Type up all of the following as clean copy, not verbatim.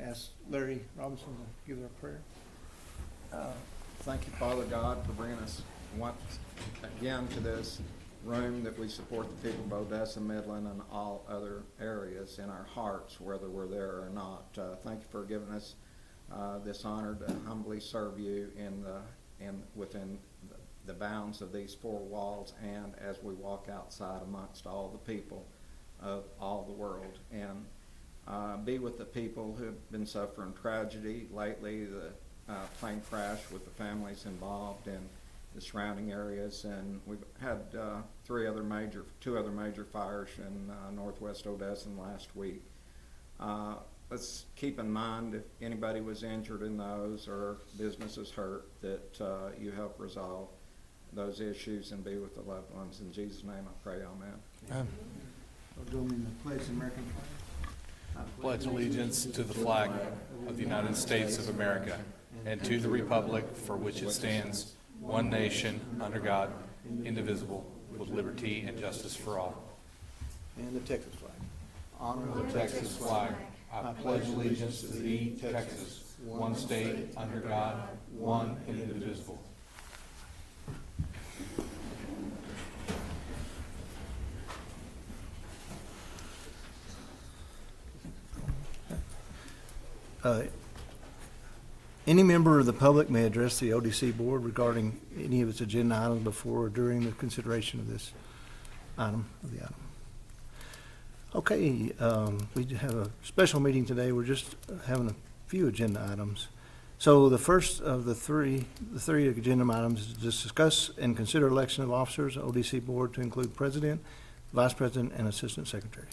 ask Larry Robinson to give their prayer. Thank you, Father God, for bringing us once again to this room that we support the people of Odessa, Midland, and all other areas in our hearts, whether we're there or not. Thank you for giving us this honor to humbly serve you within the bounds of these four walls, and as we walk outside amongst all the people of all the world, and be with the people who have been suffering tragedy lately, the plane crash with the families involved in the surrounding areas, and we've had two other major fires in northwest Odessa last week. Let's keep in mind if anybody was injured in those or businesses hurt, that you help resolve those issues and be with the loved ones. In Jesus' name I pray, amen. So join me in the pledge of the American flag. Pledge allegiance to the flag of the United States of America and to the republic for which it stands, one nation, under God, indivisible, with liberty and justice for all. And the Texas flag. Honor The Texas flag. I pledge allegiance to thee, Texas, one state, under God, one and indivisible. Any member of the public may address the ODC board regarding any of its agenda items before or during the consideration of this item, Okay, we have a special meeting today. We're just having a few agenda items. So the first of the three agenda items is to discuss and consider election of officers, ODC board, to include president, vice president, and assistant secretary.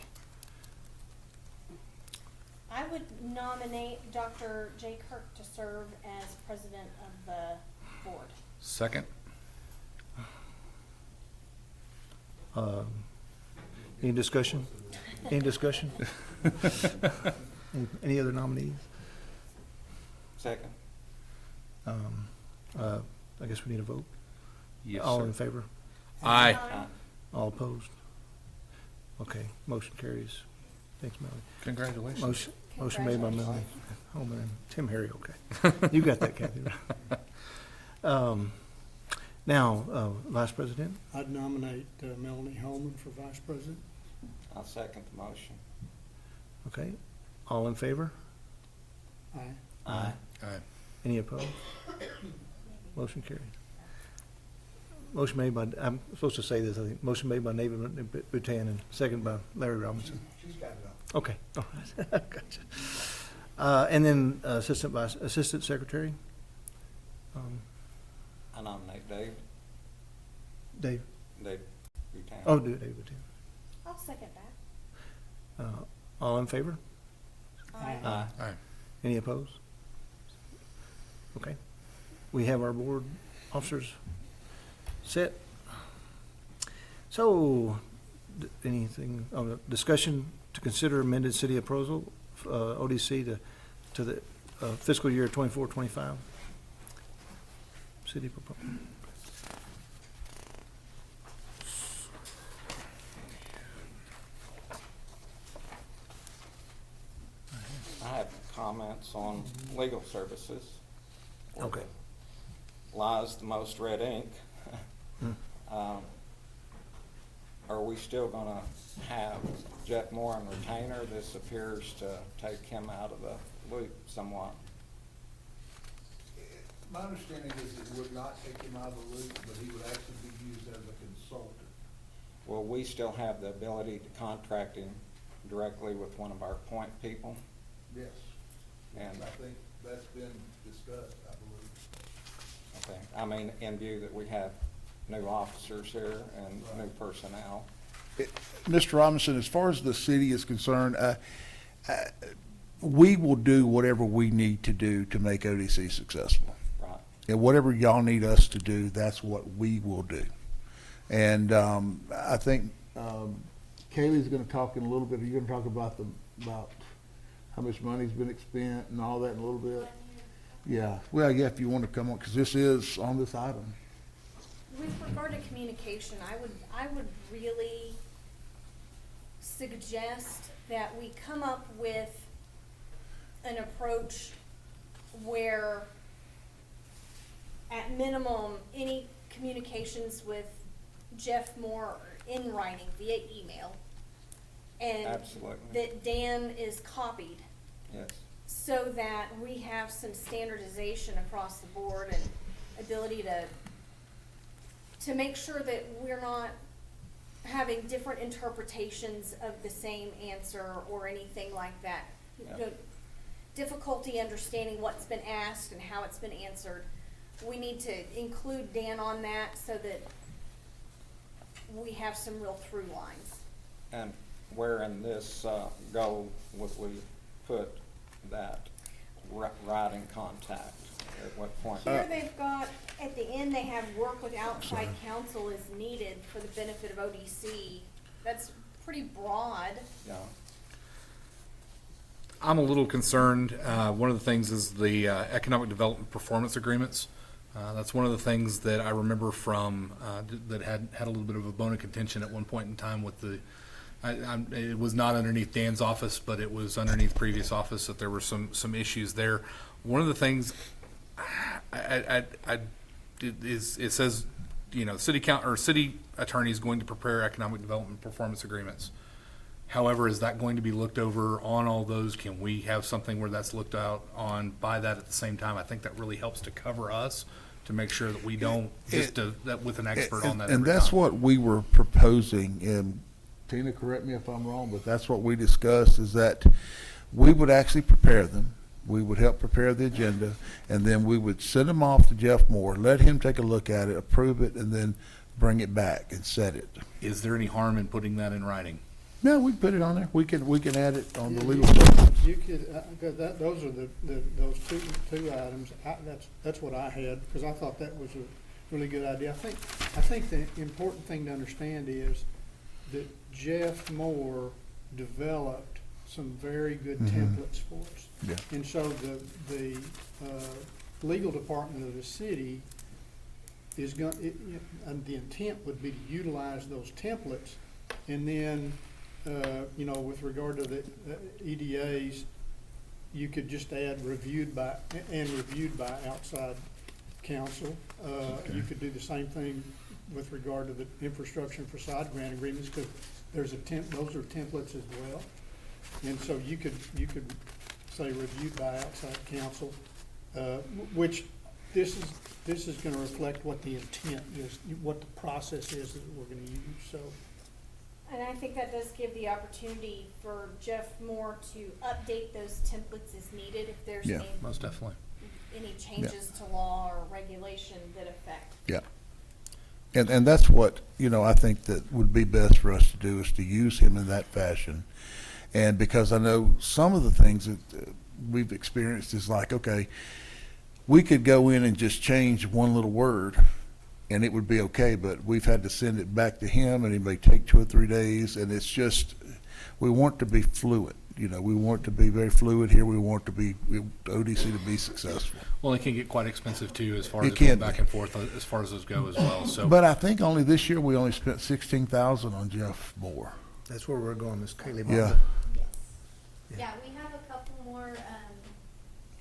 I would nominate Dr. Jay Kirk to serve as president of the board. Second. Any discussion? Any discussion? Any other nominees? Second. I guess we need a vote. Yes, All sir. in favor? Aye. All opposed? Okay, motion carries. Thanks, Melanie. Congratulations. Motion made by Melanie. Oh, man, Tim Harry, okay. You got that, Kathy. Now, Vice President? I'd nominate Melanie Holman for vice president. I'll second the motion. Okay, all in favor? Aye. Aye. Aye. Any opposed? Motion carried. Motion made by, I'm supposed to say this, I think, motion made by David Boutan and second by Larry Robinson. She's got it all. Okay, all right, gotcha. And then Assistant Secretary? I nominate Dave. Dave? Dave Buchanan. Oh, Dave Boutan. I'll second that. All in favor? Aye. Aye. Aye. Any opposed? Okay. We have our board officers set. So, anything, discussion to consider amended city proposal, ODC to the fiscal year 24-25? City proposal. I have comments on legal services. Okay. Lies the most red ink. Hmm. Are we still gonna have Jeff Moore on retainer? This appears to take him out of the loop somewhat. My understanding is it would not take him out of the loop, but he would actually be used as a consultant. Will we still have the ability to contract him directly with one of our point people? Yes. And I think that's been discussed, I believe. okay, I mean, in view that we have new officers here and new personnel. Mr. Robinson, as far as the city is concerned, we will do whatever we need to do to make ODC successful. Right. And whatever y'all need us to do, that's what we will do. And I think Kaylee's gonna talk in a little bit. Are you gonna talk about about how much money's been spent and all that in a little bit? Yeah, well, yeah, if you want to come on, because this is on this item. With regard to communication, I would really suggest that we come up with an approach where at minimum, any communications with Jeff Moore are in writing via email. And Absolutely. that Dan is copied, Yes. so that we have some standardization across the board and ability to make sure that we're not having different interpretations of the same answer or anything like that. Yeah. The difficulty understanding what's been asked and how it's been answered. We need to include Dan on that so that we have some real through lines. And where in this goal would we put that writing contact? At what point? Here they've got, at the end, they have work with outside counsel is needed for the benefit of ODC. That's pretty broad. Yeah. I'm a little concerned. One of the things is the economic development performance agreements. That's one of the things that I remember from that had a little bit of a bone of contention at one point in time with the. It was not underneath Dan's office, but it was underneath previous office that there were some issues there. One of the things it says, city attorney is going to prepare economic development performance agreements. However, is that going to be looked over on all those? Can we have something where that's looked out on by that at the same time? I think that really helps to cover us to make sure that we don't that with an expert on that. And every that's time. what we were proposing, and Tina, correct me if I'm wrong, but that's what we discussed, is that we would actually prepare them. We would help prepare the agenda, and then we would send them off to Jeff Moore, let him take a look at it, approve it, and then bring it back and set it. Is there any harm in putting that in writing? No, we put it on there. We can add it on the Yeah, legal stuff. You could, 'cause those are those two items, that's what I had, because I thought that was a really good idea. I think the important thing to understand is that Jeff Moore developed some very good templates for us. Yeah. And so the legal department of the city is and the intent would be to utilize those templates. And then, with regard to the EDAs, you could just add reviewed by outside counsel. You could do the same thing with regard to the infrastructure and facade grant agreements, because those are templates as well. And so you could say reviewed by outside counsel, which this is gonna reflect what the intent is, what the process is that we're gonna use, so. And I think that does give the opportunity for Jeff Moore to update those templates as needed if there's Yeah, Most definitely. any changes to law or regulation that affect. Yeah. And that's what, I think that would be best for us to do, is to use him in that fashion. And because I know some of the things that we've experienced is like, okay, we could go in and just change one little word and it would be okay, but we've had to send it back to him and it may take 2 or 3 days, and it's just, we want to be fluid. We want to be very fluid here. We want ODC to be successful. Well, it can get quite expensive too, as far It as can going be. back and forth, as far as those go as well. So, But I think only this year we only spent $16,000 on Jeff Moore. That's where we're going, Ms. Kaylee. Yeah. Yeah, we have a couple more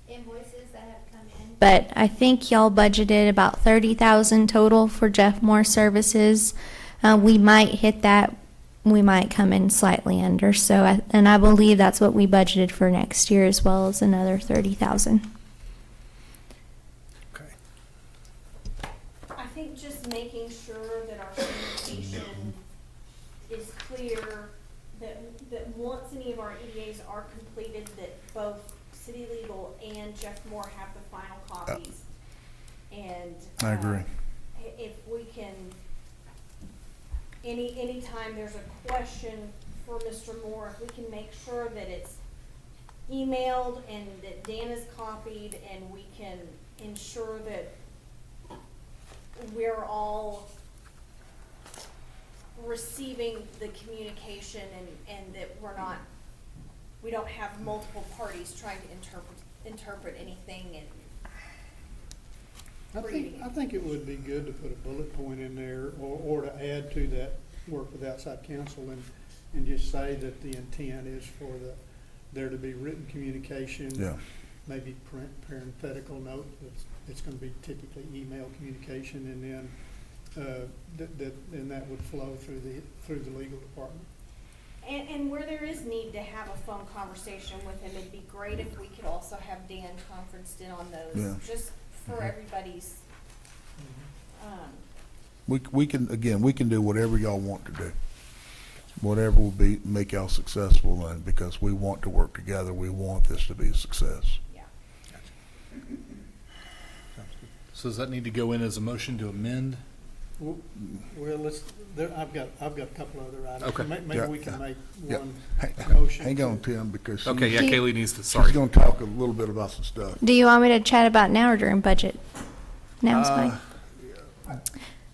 invoices that have come in. But I think y'all budgeted about 30,000 total for Jeff Moore services. We might hit that. We might come in slightly under. So, and I believe that's what we budgeted for next year, as well as another 30,000. Okay. I think just making sure that our communication is clear, that once any of our EDAs are completed, that both City Legal and Jeff Moore have the final copies. And I agree. If we can, anytime there's a question for Mr. Moore, if we can make sure that it's emailed and that Dan is copied, and we can ensure that we're all receiving the communication, and that we don't have multiple parties trying to interpret anything and I think it would be good to put a bullet point in there, or to add to that work with outside counsel, and just say that the intent is for there to be written communication. Yeah. Maybe parenthetical note, it's gonna be typically email communication, and then, and that would flow through the legal department. And where there is need to have a phone conversation with him, it'd be great if we could also have Dan conferenced in on those, Yeah. just for everybody's, We can do whatever y'all want to do. Whatever will make y'all successful, and because we want to work together, we want this to be a success. yeah. So does that need to go in as a motion to amend? Well, I've got a couple other items. Okay. Maybe Yeah, we can make yeah. one Hang motion. on, Tim, because Okay, yeah, Do you- Kaylee needs to, she's sorry. gonna talk a little bit about some stuff. Do you want me to chat about now or during budget? Now's fine.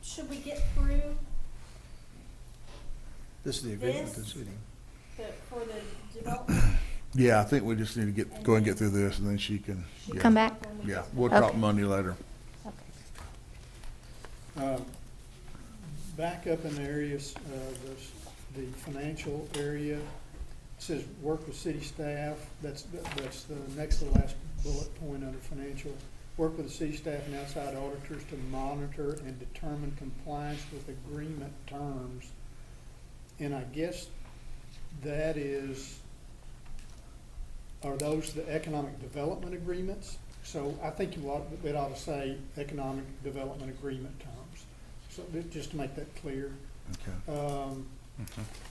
Should we get through This is the agreement with the This- city. for the development? Yeah, I think we just need to go and get through this, and then she can. Yeah. Come back. Yeah, we'll Okay. talk Monday later. Back up in the areas, the financial area, it says work with city staff, that's the next to the last bullet point under financial. Work with the city staff and outside auditors to monitor and determine compliance with agreement terms. And I guess that are those the economic development agreements? So I think it ought to say economic development agreement terms. So just to make that clear. Okay.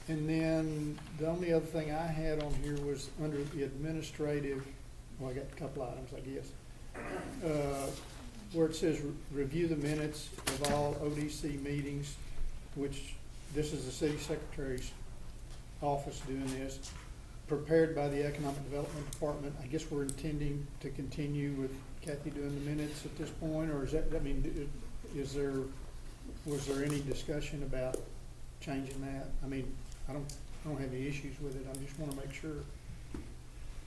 And then the only other thing I had on here was under the administrative, well, I got a couple items, I guess. Where it says review the minutes of all ODC meetings, which this is the city secretary's office doing this, prepared by the economic development department. I guess we're intending to continue with Kathy doing the minutes at this point, or is that, I mean, was there any discussion about changing that? I mean, I don't have any issues with it. I just wanna make sure that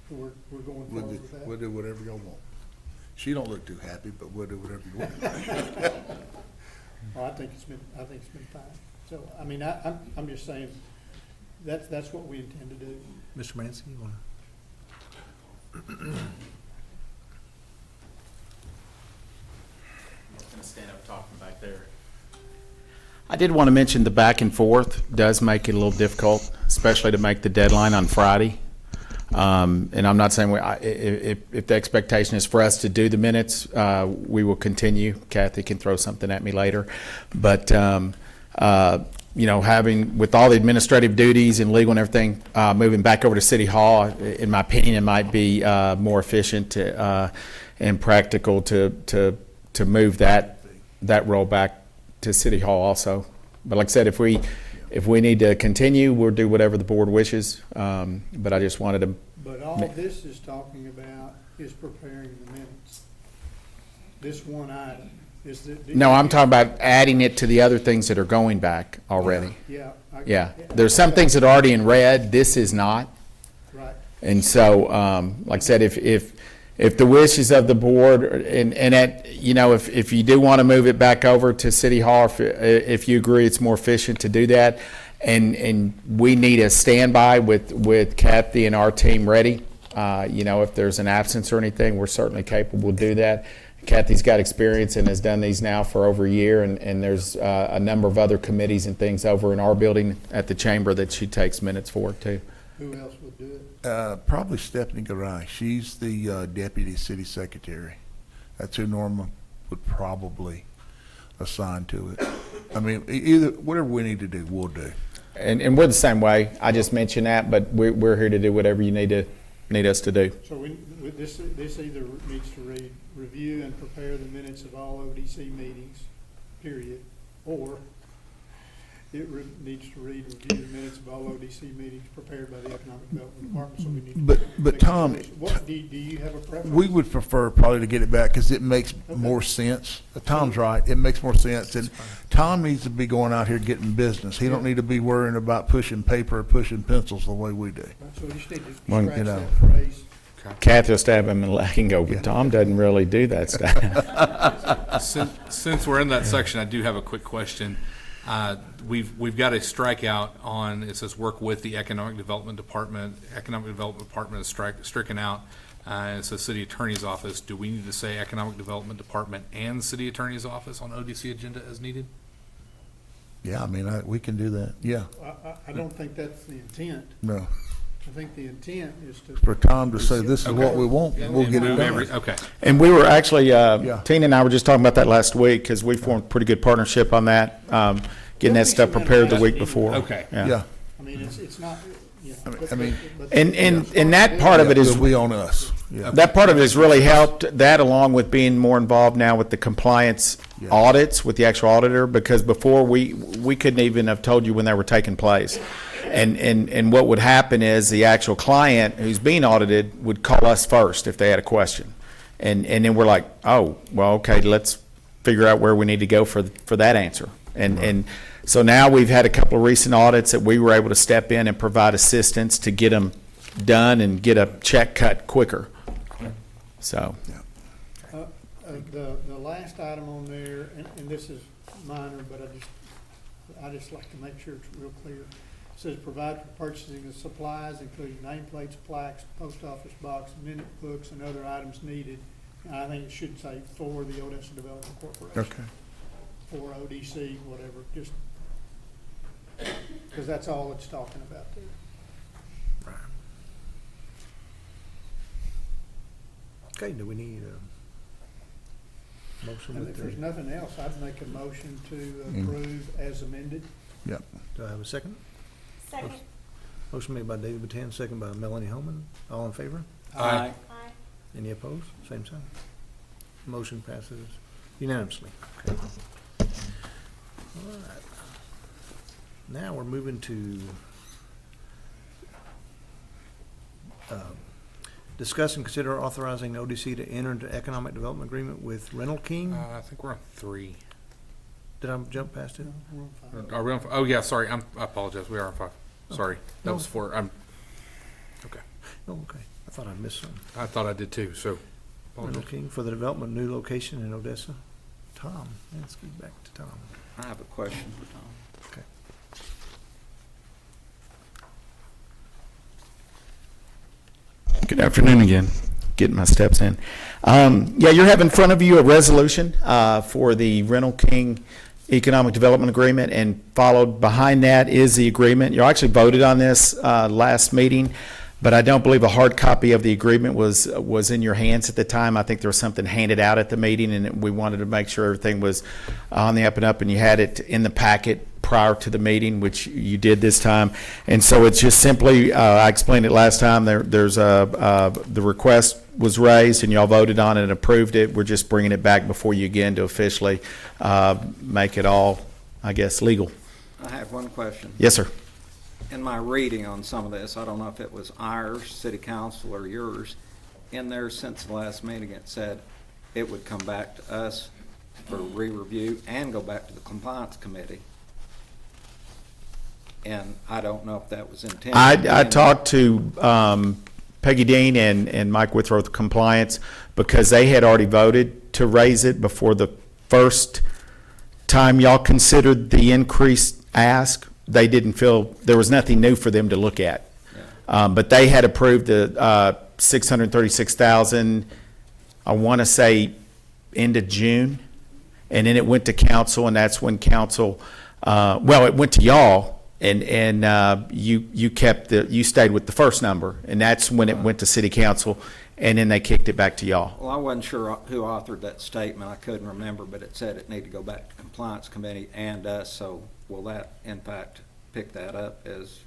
we're going forward with that. We'll do whatever y'all want. She don't look too happy, but we'll do whatever you want. Well, I think it's been fine. So, I mean, I'm just saying, that's what we intend to do. Mr. Manson, you want I was going to stand up talking back there. I did want to mention the back and forth does make it a little difficult, especially to make the deadline on Friday. And I'm not saying if the expectation is for us to do the minutes, we will continue. Kathy can throw something at me later. But, you know, having, with all the administrative duties and legal and everything, moving back over to City Hall, in my opinion, it might be more efficient and practical to move that role back to City Hall also. But like I said, if we need to continue, we'll do whatever the board wishes. But I just wanted to. But all this is talking about is preparing the minutes. This one item is the. No, I'm talking about adding it to the other things that are going back already. Yeah. Yeah, there's some things that are already in red. This is not. Right. And so, like I said, if the wishes of the board, if you do want to move it back over to City Hall, if you agree it's more efficient to do that, and we need a standby with Kathy and our team ready, if there's an absence or anything, we're certainly capable to do that. Kathy's got experience and has done these now for over a year, and there's a number of other committees and things over in our building at the chamber that she takes minutes for too. Who else would do it? Probably Stephanie Garay. She's the deputy city secretary. That's who Norma would probably assign to it. I mean, either, whatever we need to do, we'll do. And we're the same way. I just mentioned that, but we're here to do whatever you need us to do. So this either needs to read, review and prepare the minutes of all ODC meetings, period, or it needs to read, review the minutes of all ODC meetings prepared by the Economic Development Department, so we need to. But make a Tom, choice. What, do you have a preference? we would prefer probably to get it back because it makes more sense. Tom's right. It makes more sense. And Tom needs to be going out here getting business. He don't need to be worrying about pushing paper or pushing pencils the way we do. So we just need to Well, scratch you know. that phrase. Kathy will stab him in the leg and go, but Tom doesn't really do that stuff. Since we're in that section, I do have a quick question. We've got a strikeout on, it says work with the Economic Development Department. Economic Development Department is stricken out. It says City Attorney's Office. Do we need to say Economic Development Department and City Attorney's Office on ODC agenda as needed? Yeah, I mean, we can do that, yeah, I don't think that's the intent. no. I think the intent is to. For Tom to say, this is what we want, we'll And get it move done. Okay. And we were actually, Yeah. Tina and I were just talking about that last week, because we formed a pretty good partnership on that, getting that stuff prepared the week before. Okay. Yeah, I mean, it's not, yeah. I mean, And that part of it is, it'll be on us, yeah. that part of it has really helped, that along with being more involved now with the compliance Yeah. audits with the actual auditor, because before we couldn't even have told you when they were taking place. And what would happen is the actual client who's being audited would call us first if they had a question. And then we're like, oh, well, okay, let's figure out where we need to go for that answer. And so now we've had a couple of recent audits that we were able to step in and provide assistance to get them done and get a check cut quicker. So, The last item on there, and this is minor, but I just like to make sure it's real clear. It says provide for purchasing of supplies, including nameplates, plaques, post office box, minute books, and other items needed. And I think it should say for the Odessa Development Corporation. Okay, For ODC, whatever, just, because that's all it's talking about there. Okay, do we need a motion And with if there's the, nothing else, I'd make a motion to approve as amended. yeah. do I have a second? Second. Motion made by David Batan, second by Melanie Holman. All in favor? Aye. Aye. Any opposed? Same sign. Motion passes unanimously. Okay. All right. Now we're moving to discuss and consider authorizing ODC to enter into economic development agreement with Rental King. I think we're on 3. Did I jump past it? No, we're on five. Are we on? Oh, yeah, sorry. I apologize. We are on 5. Sorry. That No. was 4. Okay. Oh, okay. I thought I missed something. I thought I did too, so. Rental apologize. King for the development of new location in Odessa. Tom, let's get back to Tom. I have a question for Tom. Okay. good afternoon again. Getting my steps in. Yeah, you have in front of you a resolution for the Rental King Economic Development Agreement, and followed behind that is the agreement. You actually voted on this last meeting, but I don't believe a hard copy of the agreement was in your hands at the time. I think there was something handed out at the meeting, and we wanted to make sure everything was on the up and up, and you had it in the packet prior to the meeting, which you did this time. And so it's just simply, I explained it last time, there's the request was raised and y'all voted on it and approved it. We're just bringing it back before you again to officially make it all, I guess, legal. I have one question. Yes, sir. In my reading on some of this, I don't know if it was ours, city council, or yours, in there since the last meeting, it said it would come back to us for re-review and go back to the compliance committee. And I don't know if that was intended. I talked to Peggy Dean and Mike Withrow with compliance, because they had already voted to raise it before the first time y'all considered the increased ask. They didn't feel, there was nothing new for them to look at. Yeah. But they had approved the $636,000, I want to say, end of June. And then it went to council, and that's when council, it went to y'all, and you stayed with the first number, and that's when it went to city council, and then they kicked it back to y'all. Well, I wasn't sure who authored that statement. I couldn't remember, but it said it needed to go back to compliance committee and us. So will that, in fact, pick that up as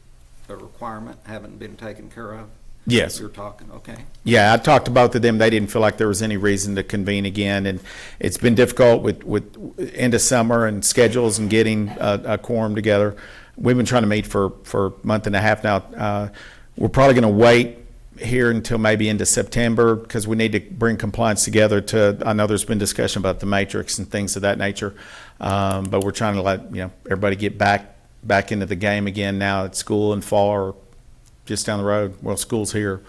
a requirement, haven't been taken care of? Yes. You're talking, okay. Yeah, I talked to both of them. They didn't feel like there was any reason to convene again, and it's been difficult with end of summer and schedules and getting a quorum together. We've been trying to meet for a month and a half now. We're probably going to wait here until maybe into September, because we need to bring compliance together I know there's been discussion about the matrix and things of that nature, but we're trying to let everybody get back into the game again now at school and fall, or just down the road. Well, school's here,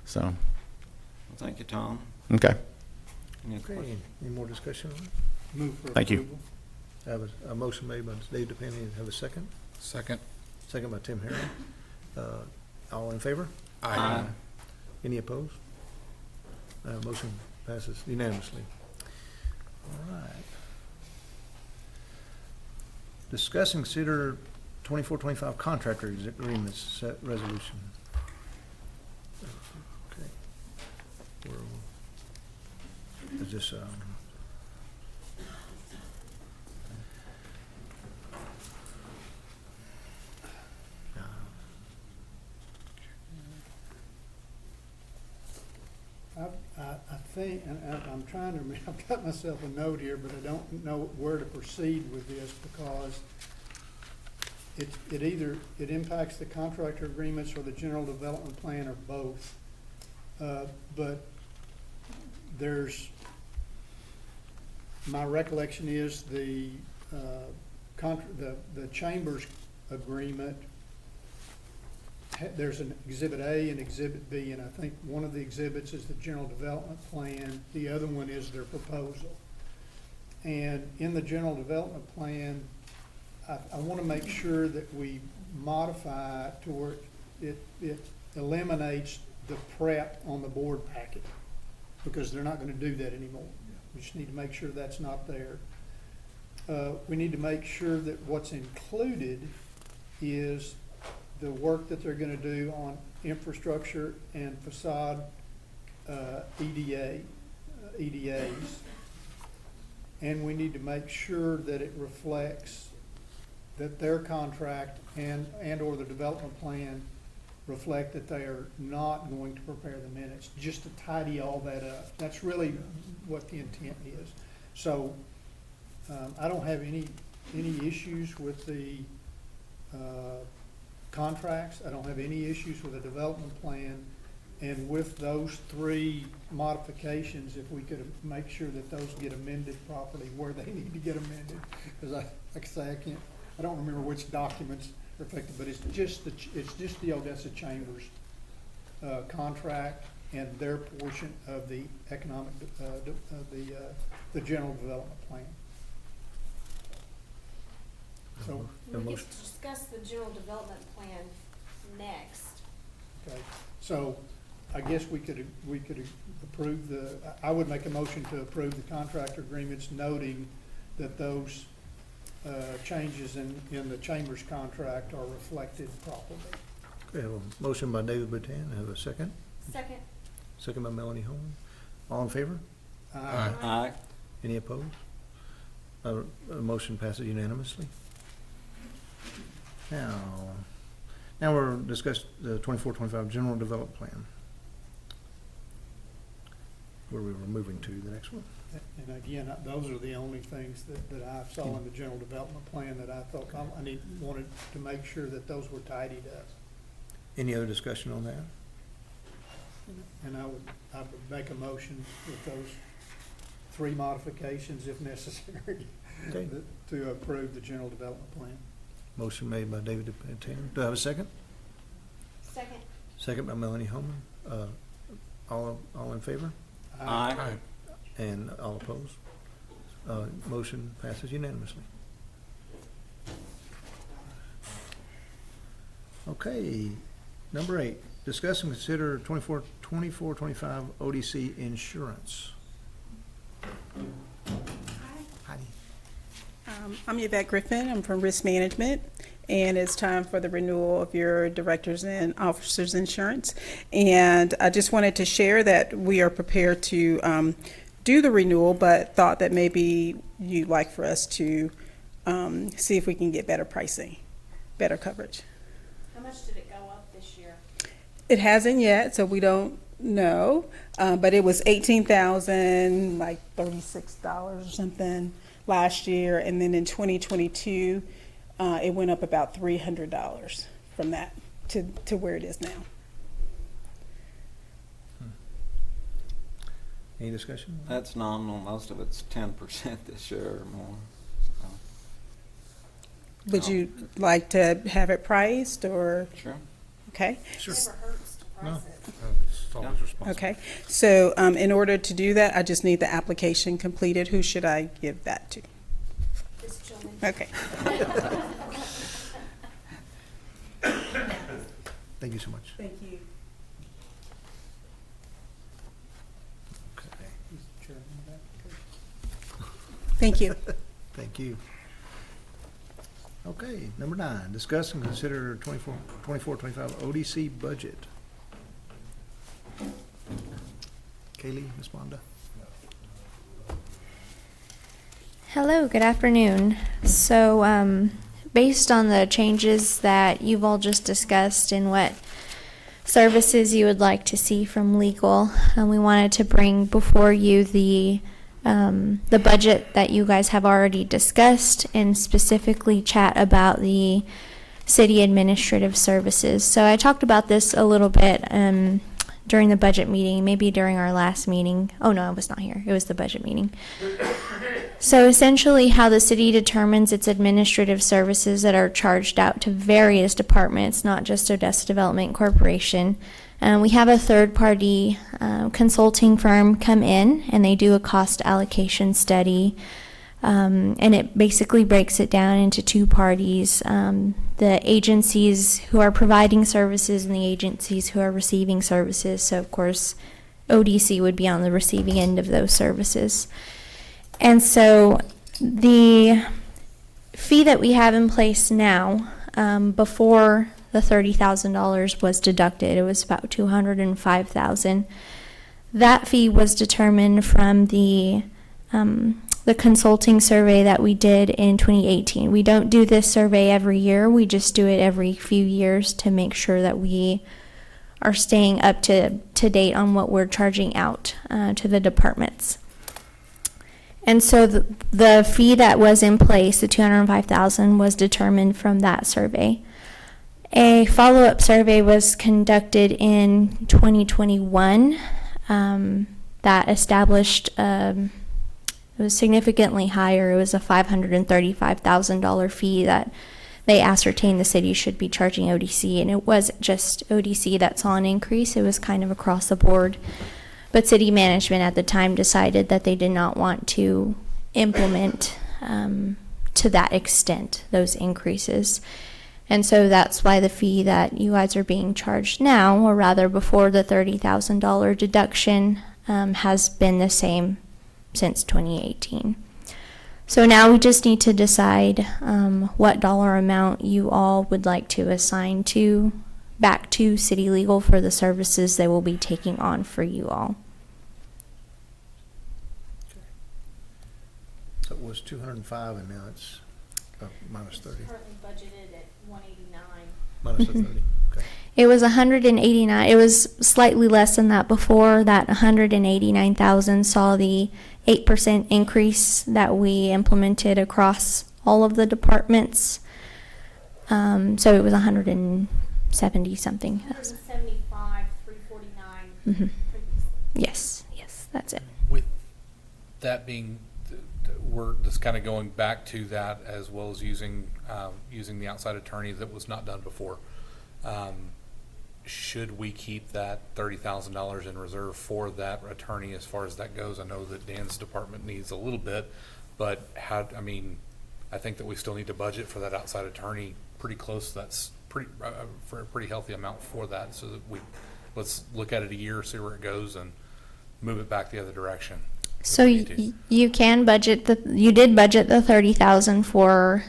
so. Well, thank you, Tom. Okay. Any Okay, questions? any more discussion on it? Move for Thank you. approval. Have a motion made by Dave DePenny. Have a second? Second. Second by Tim Harry. All in favor? Aye. Any opposed? Motion passes unanimously. All right. Discuss and consider 24-25 contractor agreements set resolution. Okay. Is this, I think, and I'm trying to remember, I've got myself a note here, but I don't know where to proceed with this because it impacts the contractor agreements or the general development plan or both. But my recollection is the chamber's agreement, there's an Exhibit A and Exhibit B, and I think one of the exhibits is the general development plan, the other one is their proposal. And in the general development plan, I want to make sure that we modify it to where it eliminates the prep on the board packet, because they're not going to do that anymore. We just need to make sure that's not there. We need to make sure that what's included is the work that they're gonna do on infrastructure and facade EDAs. And we need to make sure that it reflects that their contract and or the development plan reflect that they are not going to prepare the minutes, just to tidy all that up. That's really what the intent is. So I don't have any issues with the contracts. I don't have any issues with the development plan. And with those three modifications, if we could make sure that those get amended properly where they need to get amended, because like I say, I don't remember which documents are affected, but it's just the Odessa Chamber's contract and their portion of the economic, the general development plan. So, We get to discuss the general development plan next. okay, so I guess we could approve I would make a motion to approve the contractor agreements, noting that those changes in the chamber's contract are reflected properly. okay, have a motion by David Batan. Have a second? Second. Second by Melanie Holman. All in favor? Aye. Any opposed? Motion passes unanimously. Now we're discussing the 24-25 general development plan. Where we were moving to, the next one. And again, those are the only things that I saw in the general development plan that I thought wanted to make sure that those were tidied up. Any other discussion on that? And I would make a motion with those three modifications if necessary Okay. to approve the general development plan. Motion made by David DePatino. Do I have a second? Second. Second by Melanie Holman. All in favor? Aye. And all opposed? Motion passes unanimously. Okay, number 8, discuss and consider 24-25 ODC insurance. Heidi. I'm Yvette Griffin. I'm from Risk Management, and it's time for the renewal of your directors and officers insurance. And I just wanted to share that we are prepared to do the renewal, but thought that maybe you'd like for us to see if we can get better pricing, better coverage. How much did it go up this year? It hasn't yet, so we don't know, but it was $18,000, like $36 or something last year, and then in 2022, it went up about $300 from that to where it is now. Any discussion? That's nominal. Most of it's 10% this year or more. Would you like to have it priced, or, Sure. okay? Sure. Never hurts to price No. it. It's always responsible. Okay, so in order to do that, I just need the application completed. Who should I give that to? This gentleman Okay. Thank you so much. Thank you. Okay. Mr. Chairman, that- Thank you. Thank you. Okay, number 9, discuss and consider 24-25 ODC budget. Kaylee, Ms. Wanda? Hello, good afternoon. So, based on the changes that you've all just discussed and what services you would like to see from legal, we wanted to bring before you the budget that you guys have already discussed and specifically chat about the city administrative services. So I talked about this a little bit during the budget meeting, maybe during our last meeting. Oh no, I was not here. It was the budget meeting. So essentially how the city determines its administrative services that are charged out to various departments, not just Odessa Development Corporation. We have a third-party consulting firm come in, and they do a cost allocation study, and it basically breaks it down into two parties, the agencies who are providing services and the agencies who are receiving services. So, of course, ODC would be on the receiving end of those services. And so the fee that we have in place now, before the $30,000 was deducted, it was about $205,000. That fee was determined from the consulting survey that we did in 2018. We don't do this survey every year. We just do it every few years to make sure that we are staying up to date on what we're charging out to the departments. And so the fee that was in place, the $205,000, was determined from that survey. A follow-up survey was conducted in 2021 that established it was significantly higher. It was a $535,000 fee that they ascertained the city should be charging ODC, and it wasn't just ODC that saw an increase. It was kind of across the board. But city management at the time decided that they did not want to implement to that extent those increases. And so that's why the fee that you guys are being charged now, or rather before the $30,000 deduction, has been the same since 2018. So now we just need to decide what dollar amount you all would like to assign back to City Legal for the services they will be taking on for you all. So it was 205 and now it's minus 30. Currently budgeted at 189. Minus the 30, okay. It was 189. It was slightly less than that before. That 189,000 saw the 8% increase that we implemented across all of the departments. So it was 170 something. 175, 349 Mhm. previously. Yes, that's it. With that being, we're just kind of going back to that as well as using the outside attorney that was not done before. Should we keep that $30,000 in reserve for that attorney as far as that goes? I know that Dan's department needs a little bit, but I think that we still need to budget for that outside attorney pretty close. That's for a pretty healthy amount for that, so that let's look at it a year, see where it goes, and move it back the other direction. So you can budget you did budget the $30,000 for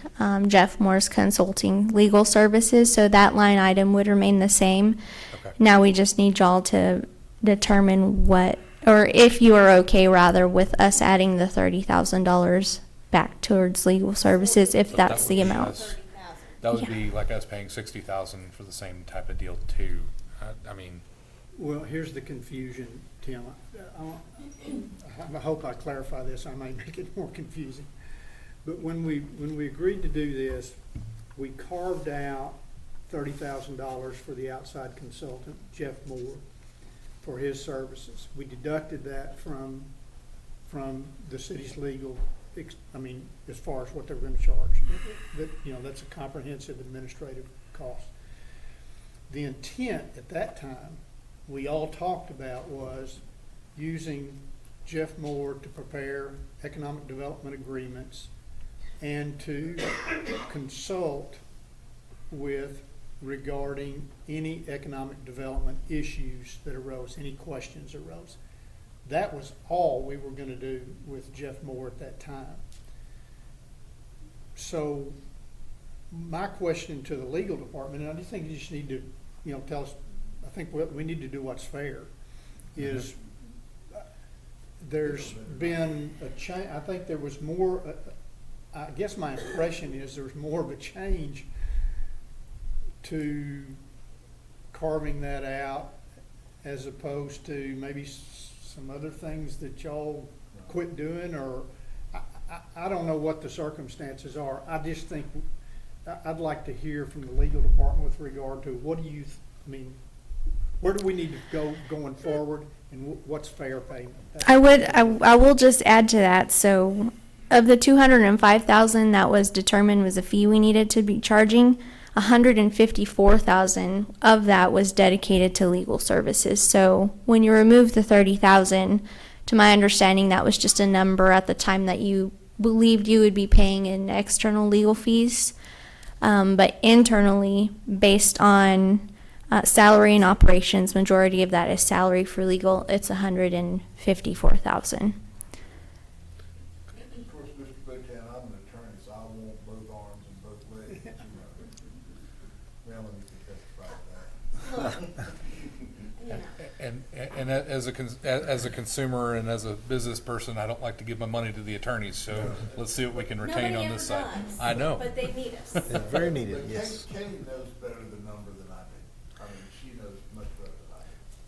Jeff Moore's consulting legal services, so that line item would remain the same. Okay. Now we just need y'all to determine or if you are okay rather with us adding the $30,000 back towards legal services, if So that's that the would be amount. us- That would be like us paying $60,000 for the same type of deal too. I mean, Well, here's the confusion, Tim. I hope I clarify this. I may make it more confusing. But when we agreed to do this, we carved out $30,000 for the outside consultant, Jeff Moore, for his services. We deducted that from the city's legal, as far as what they were going to charge. That's a comprehensive administrative cost. The intent at that time, we all talked about, was using Jeff Moore to prepare economic development agreements and to consult with regarding any economic development issues that arose, any questions arose. That was all we were gonna do with Jeff Moore at that time. So my question to the legal department, and I just think you just need to, tell us, I think we need to do what's fair, is there's been a change. I think there was more, I guess my impression is there's more of a change to carving that out as opposed to maybe some other things that y'all quit doing, or I don't know what the circumstances are. I just think I'd like to hear from the legal department with regard to what do you, where do we need to go going forward, and what's fair payment? I will just add to that. So of the 205,000 that was determined was a fee we needed to be charging, 154,000 of that was dedicated to legal services. So when you remove the 30,000, to my understanding, that was just a number at the time that you believed you would be paying in external legal fees. But internally, based on salary and operations, majority of that is salary for legal, it's 154,000. Of course, Mr. Bootown, I'm an attorney, so I want both arms and both legs. Melanie can testify to that. And as a consumer and as a business person, I don't like to give my money to the attorneys, so let's see what we can retain on this side. Nobody ever does, I know. but they need us. It's very needed, But yes. Katie knows better the number than I do. I mean, she knows much better than I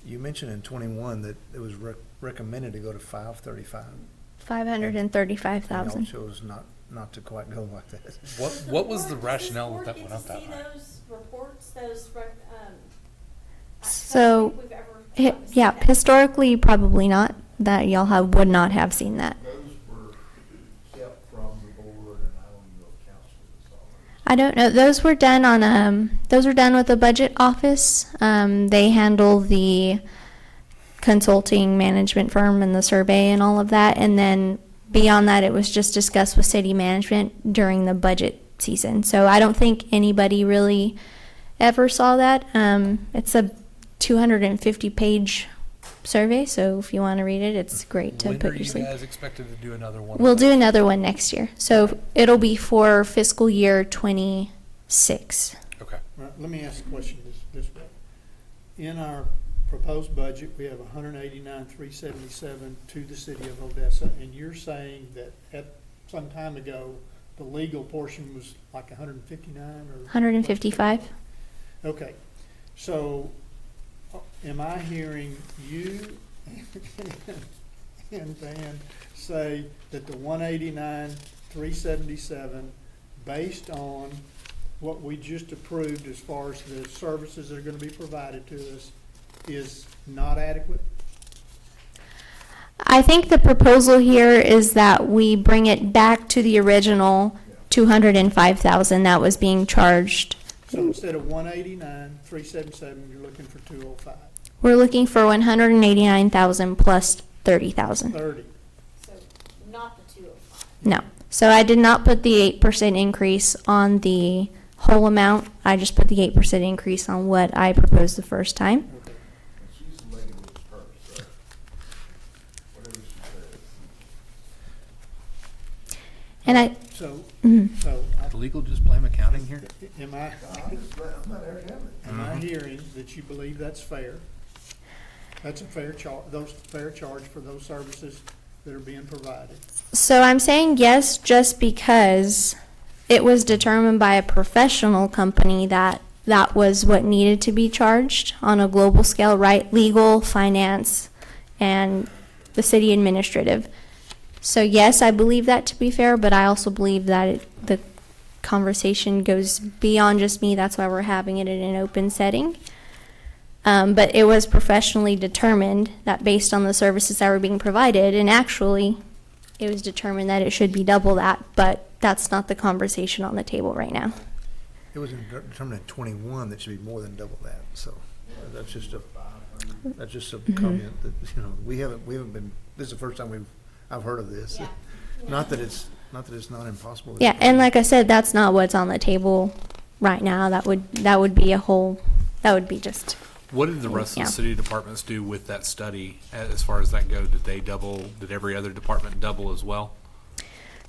do. You mentioned in 21 that it was recommended to go to 535. 535,000. And y'all chose not to quite go like that. What was the Does this rationale board that get went up to that see high? those reports, I So, don't think we've ever gotten to see Yeah, that. historically, probably not, that y'all would not have seen that. Those were kept from the board, and I don't even know if council was all. I don't know, those were done with the budget office. They handle the consulting management firm and the survey and all of that, and then beyond that, it was just discussed with city management during the budget season. So I don't think anybody really ever saw that. It's a 250-page survey, so if you want to read it, it's great to When put are your you sleep. guys expected to do another one? We'll do another one next year. So it'll be for fiscal year 26. Okay. Right, let me ask a question this way. In our proposed budget, we have 189,377 to the city of Odessa, and you're saying that at some time ago, the legal portion was like 159 or? 155. Okay, so am I hearing you and Dan say that the 189,377, based on what we just approved as far as the services that are gonna be provided to us, is not adequate? I think the proposal here is that we bring it back to the original 205,000 that was being charged. So instead of 189,377, you're looking for 205, We're looking for 189,000 plus 30,000. 30. So not the 205. No. So I did not put the 8% increase on the whole amount. I just put the 8% increase on what I proposed the first time. Okay. And she's the lady with the purse, so whatever she says. And I, So, mhm. so Did legal just blame accounting here? am I, I'm not academic. am I hearing that you believe that's fair? That's a fair charge for those services that are being provided? So I'm saying yes just because it was determined by a professional company that that was what needed to be charged on a global scale, right? Legal, finance, and the city administrative. So yes, I believe that to be fair, but I also believe that the conversation goes beyond just me. That's why we're having it in an open setting. But it was professionally determined that based on the services that were being provided, and actually it was determined that it should be double that, but that's not the conversation on the table right now. It was determined in 21 that should be more than double that, so that's just a comment that, we haven't been, this is the first time I've heard of this. Yeah. Not that it's not that it's not impossible. Yeah, and like I said, that's not what's on the table right now. That would be just, What did the rest of Yeah. the city departments do with that study as far as that go? Did they double, did every other department double as well?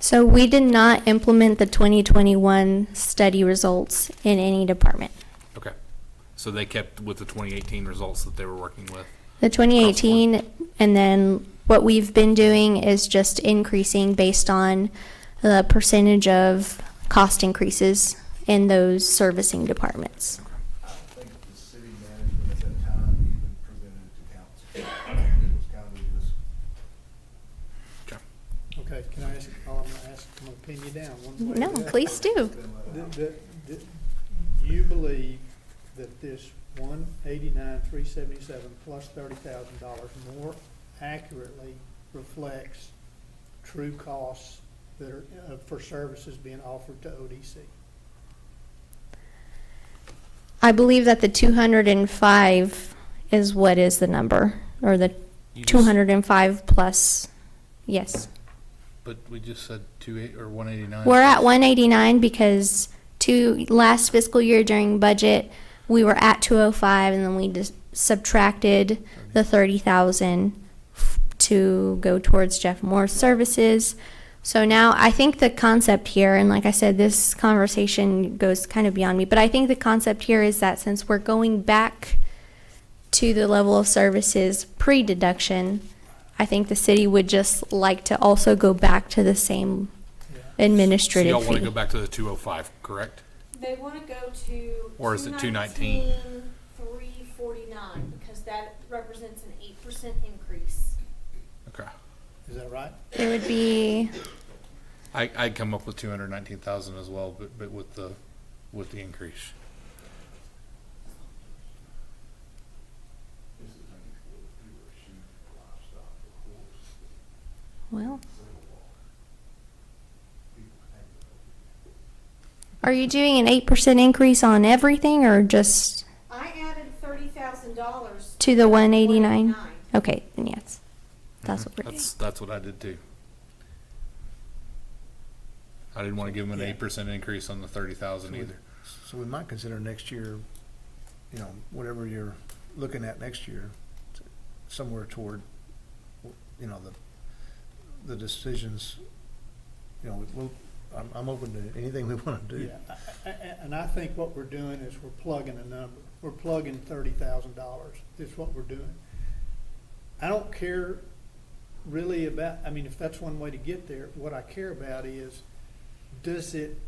so we did not implement the 2021 study results in any department. Okay. So they kept with the 2018 results that they were working with? The 2018, and then what we've been doing is just increasing based on the percentage of cost increases in those servicing departments. I think the city management at that time even presented it to council. It was kind of just. Okay. Okay, can I ask, I'm gonna ask, I'm gonna pin you down one way. No, or the other. please do. You believe that this 189,377 plus $30,000 more accurately reflects true costs that are, for services being offered to ODC? I believe that the 205 is what is the number, or the You just- 205 plus, yes. But we just said 189. We're at 189 because last fiscal year during budget, we were at 205, and then we just subtracted the 30,000 to go towards Jeff Moore's services. So now I think the concept here, and like I said, this conversation goes kind of beyond me, but I think the concept here is that since we're going back to the level of services pre-deduction, I think the city would just like to also go back to the same Yeah. So administrative y'all want to fee. go back to the 205, correct? They want to go to. Or is it 219? 349, because that represents an 8% increase. Okay. Is that right? It would be, I'd come up with 219,000 as well, but with the increase. well. Are you doing an 8% increase on everything, or just I added $30,000 to the 189? 189. Okay, then yes. That's what we're doing. That's what I did too. I didn't want to give them an Yeah. 8% increase on the 30,000 either. So we might consider next year, whatever you're looking at next year, somewhere toward, the decisions, I'm open to anything we want to do. Yeah, and I think what we're doing is we're plugging a number. We're plugging $30,000 is what we're doing. I don't care really about, if that's one way to get there, what I care about is, does it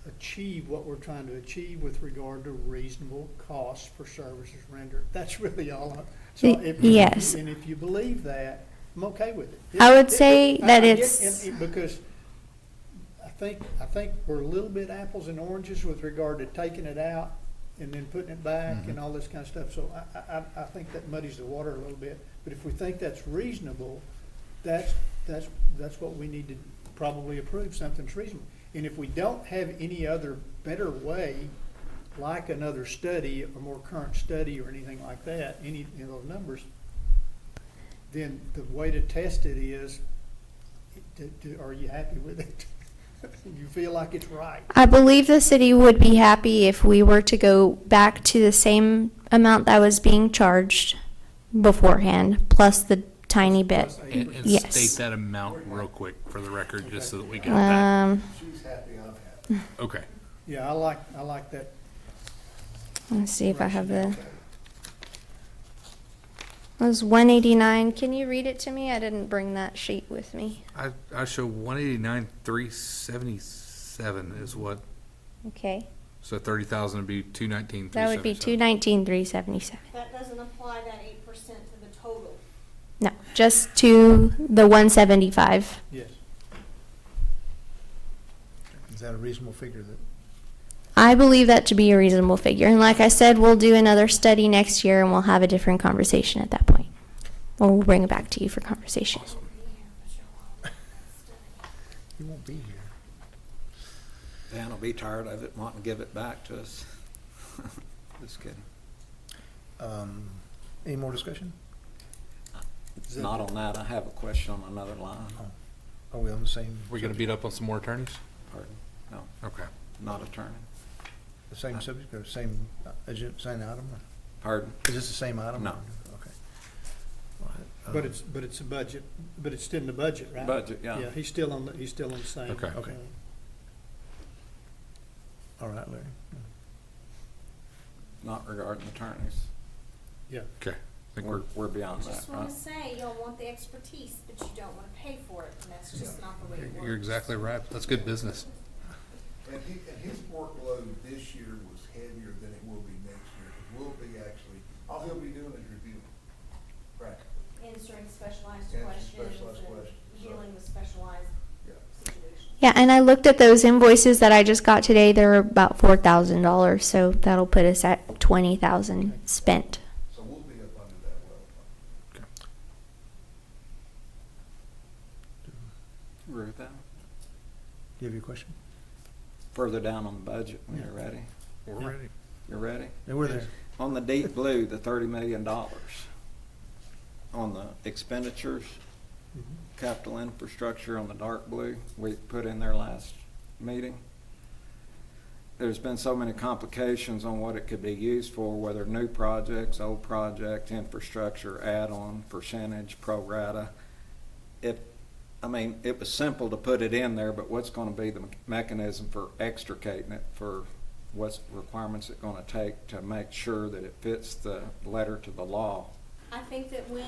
achieve what we're trying to achieve with regard to reasonable costs for services rendered? That's really all. Yes. And if you believe that, I'm okay with it. I would say that I get- it's- because I think we're a little bit apples and oranges with regard to taking it out and then putting it back and all this kind of stuff. So I think that muddies the water a little bit. But if we think that's reasonable, that's what we need to probably approve, something's reasonable. And if we don't have any other better way, like another study, a more current study or anything like that, any of those numbers, then the way to test it is, are you happy with it? You feel like it's right? I believe the city would be happy if we were to go back to the same amount that was being charged beforehand, plus the tiny bit. And Yes. state that amount real quick for the record, just so that we got that. She's happy, I'm happy. Okay. Yeah, I like that. Let's see if I have the, it was 189. Can you read it to me? I didn't bring that sheet with me. I show 189,377 is what, Okay. so 30,000 would be 219,377. That would be 219,377. That doesn't apply that 8% to the total. No, just to the 175. Yes. Is that a reasonable figure that? I believe that to be a reasonable figure. And like I said, we'll do another study next year and we'll have a different conversation at that point. Or we'll bring it back to you for conversation. You won't be here. Dan will be tired of it, wanting to give it back to us. Just kidding. Any more discussion? Not on that, I have a question on another line. Are we on the same? We're gonna beat up on some more attorneys? Pardon? No, Okay. not attorney. The same subject or same, same item? Or- Pardon? Is this the same item? No. Okay. All right, But it's a budget, but it's still in the budget, right? Budget, yeah. Yeah, he's still on the same. Okay. Okay. All right, Larry. Not regarding attorneys. Yeah. Okay. I think We're beyond that, Just wanna right? say, y'all want the expertise, but you don't wanna pay for it, and that's just not the way it works. you're exactly right. That's good business. And his workload this year was heavier than it will be next year. It will be actually, all he'll be doing is reviewing, practically. Answering specialized Answering questions specialized and questions, so. dealing with specialized Yeah. situations. Yeah, and I looked at those invoices that I just got today. They're about $4,000, so that'll put us at 20,000 spent. So we'll be up under that well. Agree with that? Do you have your question? Further down on the budget, when you're ready. We're ready. You're ready? Yeah, we're there. On the deep blue, the $30 million, on the expenditures, capital infrastructure on the dark blue, we put in there last meeting. There's been so many complications on what it could be used for, whether new projects, old project, infrastructure, add-on, percentage, pro rata. It was simple to put it in there, but what's gonna be the mechanism for extricating it, for what's requirements it gonna take to make sure that it fits the letter to the law? I think that when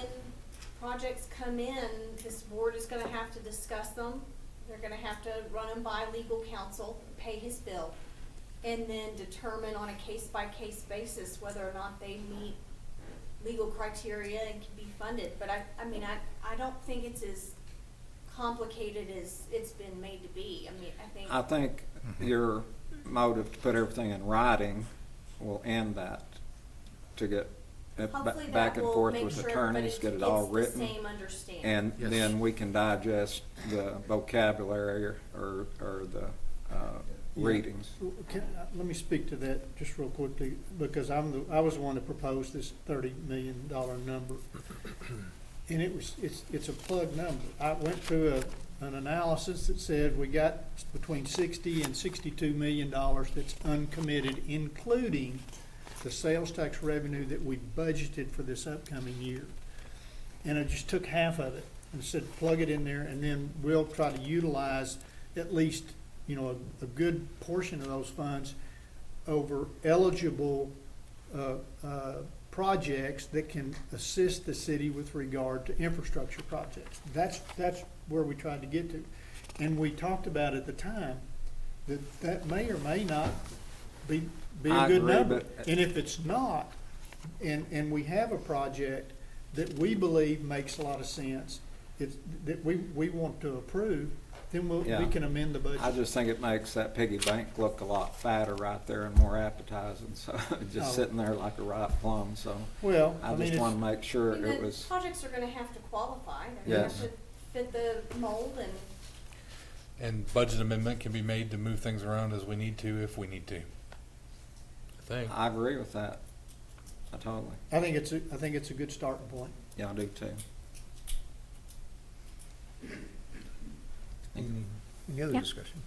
projects come in, this board is gonna have to discuss them. They're gonna have to run them by legal counsel, pay his bill, and then determine on a case-by-case basis whether or not they meet legal criteria and can be funded. But I don't think it's as complicated as it's been made to be. I think your motive to put everything in writing will end that, to get it Hopefully back that and will forth make with sure attorneys, everybody get it all gets written. the same understanding. And Yes. then we can digest the vocabulary or the Yeah. readings. Let me speak to that just real quickly, because I was the one that proposed this $30 million number. And it's a plug number. I went through an analysis that said we got between $60 and $62 million that's uncommitted, including the sales tax revenue that we budgeted for this upcoming year. And I just took half of it and said, plug it in there, and then we'll try to utilize at least, a good portion of those funds over eligible projects that can assist the city with regard to infrastructure projects. That's where we tried to get to. And we talked about at the time that may or may not be a I good agree, number. but- And if it's not, and we have a project that we believe makes a lot of sense, that we want to approve, then we Yeah. can amend the budget. I just think it makes that piggy bank look a lot fatter right there and more appetizing, so just Oh. sitting there like a ripe plum, so Well, I mean, just want to make sure it The was, projects are gonna have to qualify, they're gonna Yes. have to fit the mold, and And budget amendment can be made to move things around as we need to, if we need to. I think. I agree with that. I totally, I think it's a good starting point. yeah, I do too. Any other Yeah. discussion?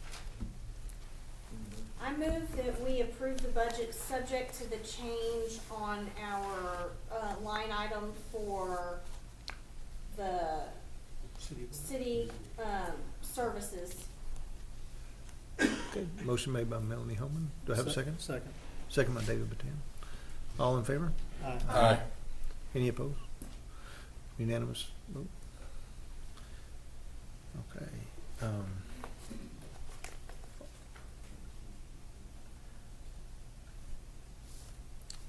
I move that we approve the budget subject to the change on our, line item for the city, services. Okay, motion made by Melanie Holman. Do I have a second? Second. Second by David Batten. All in favor? Aye. Aye. Any opposed? Unanimous vote? Okay.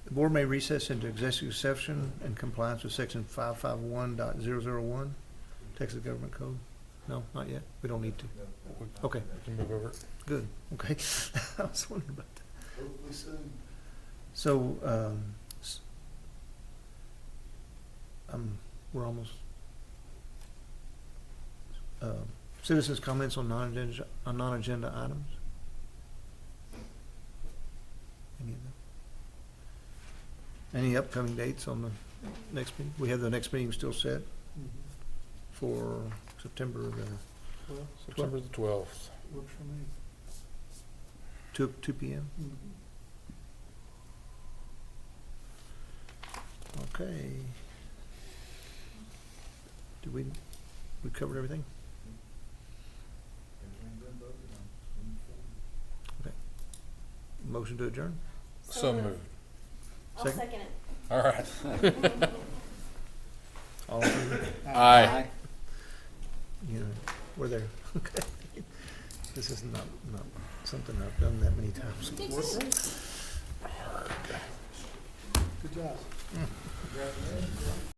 The board may recess into executive session in compliance with section 551.001, Texas Government Code. No, not yet. We don't need to. Okay, We can move over. good. Okay. I was wondering about that. Hopefully soon. So, we're almost, citizens' comments on non-agenda items? Any of them? Any upcoming dates on the next meeting? We have the next meeting still set for September the September the 12th. Works for me. 2 p.m.? Okay. We covered everything? Okay. Motion to adjourn? So moved. I'll Second. second it. All right. All in favor? Aye. You know, we're there. Okay. This is not something I've done that many times. Good job.